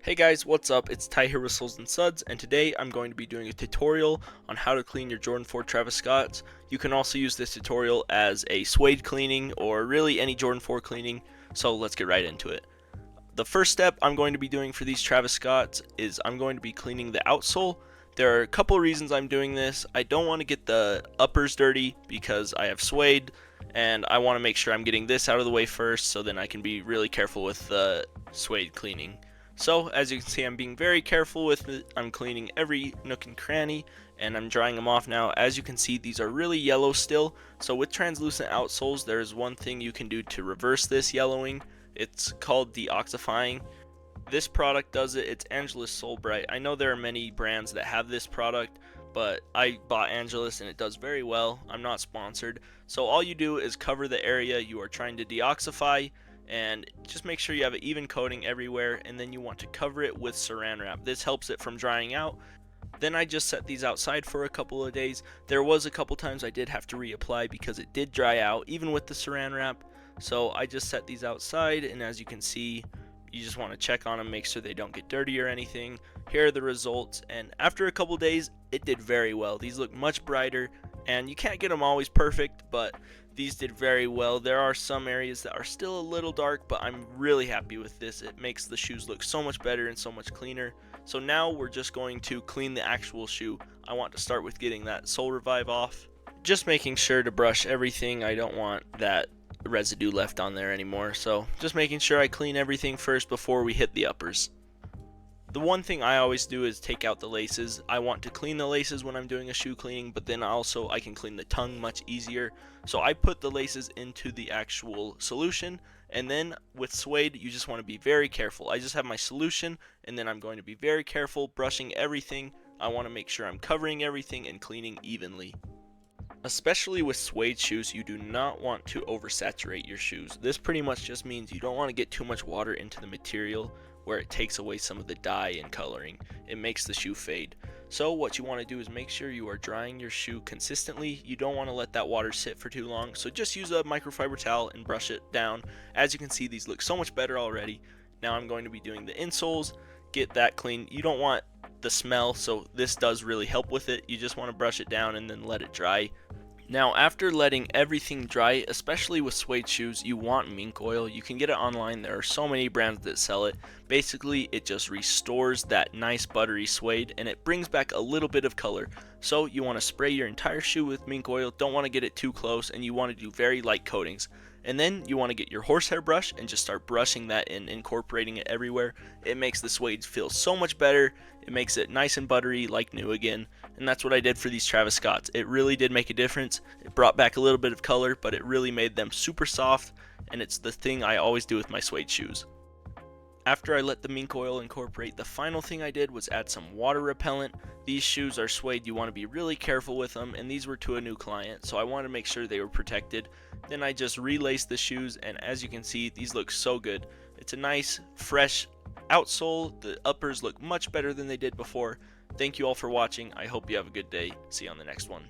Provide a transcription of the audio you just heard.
Hey guys, what's up? It's Ty here with Soles and Suds, and today I'm going to be doing a tutorial on how to clean your Jordan 4 Travis Scotts. You can also use this tutorial as a suede cleaning or really any Jordan 4 cleaning, so let's get right into it. The first step I'm going to be doing for these Travis Scotts is I'm going to be cleaning the outsole. There are a couple reasons I'm doing this. I don't want to get the uppers dirty because I have suede, and I want to make sure I'm getting this out of the way first so then I can be really careful with the suede cleaning. So as you can see, I'm being very careful with it. I'm cleaning every nook and cranny and I'm drying them off now. As you can see, these are really yellow still. So with translucent outsoles, there is one thing you can do to reverse this yellowing. It's called deoxifying. This product does it. It's Angelus Sole Bright. I know there are many brands that have this product, but I bought Angelus and it does very well. I'm not sponsored. So all you do is cover the area you are trying to deoxify and just make sure you have an even coating everywhere, and then you want to cover it with saran wrap. This helps it from drying out. Then I just set these outside for a couple of days. There was a couple times I did have to reapply because it did dry out even with the saran wrap. So I just set these outside, and as you can see, you just want to check on them, make sure they don't get dirty or anything. Here are the results, and after a couple days it did very well. These look much brighter, and you can't get them always perfect, but these did very well. There are some areas that are still a little dark, but I'm really happy with this. It makes the shoes look so much better and so much cleaner. So now we're just going to clean the actual shoe. I want to start with getting that sole revive off. Just making sure to brush everything. I don't want that residue left on there anymore. So just making sure I clean everything first before we hit the uppers. The one thing I always do is take out the laces. I want to clean the laces when I'm doing a shoe cleaning, but then also I can clean the tongue much easier. So I put the laces into the actual solution, and then with suede you just want to be very careful. I just have my solution, and then I'm going to be very careful brushing everything. I want to make sure I'm covering everything and cleaning evenly. Especially with suede shoes, you do not want to oversaturate your shoes. This pretty much just means you don't want to get too much water into the material where it takes away some of the dye and coloring. It makes the shoe fade. So what you want to do is make sure you are drying your shoe consistently. You don't want to let that water sit for too long. So just use a microfiber towel and brush it down. As you can see, these look so much better already. Now I'm going to be doing the insoles. Get that clean. You don't want the smell, so this does really help with it. You just want to brush it down and then let it dry. Now after letting everything dry, especially with suede shoes, you want mink oil. You can get it online. There are so many brands that sell it. Basically it just restores that nice buttery suede and it brings back a little bit of color. So you want to spray your entire shoe with mink oil. Don't want to get it too close, and you want to do very light coatings. And then you want to get your horsehair brush and just start brushing that in, incorporating it everywhere. It makes the suede feel so much better. It makes it nice and buttery like new again. And that's what I did for these Travis Scotts. It really did make a difference. It brought back a little bit of color, but it really made them super soft, and it's the thing I always do with my suede shoes. After I let the mink oil incorporate, the final thing I did was add some water repellent. These shoes are suede, you want to be really careful with them, and these were to a new client, so I wanted to make sure they were protected. Then I just relaced the shoes, and as you can see, these look so good. It's a nice, fresh outsole. The uppers look much better than they did before. Thank you all for watching. I hope you have a good day. See you on the next one.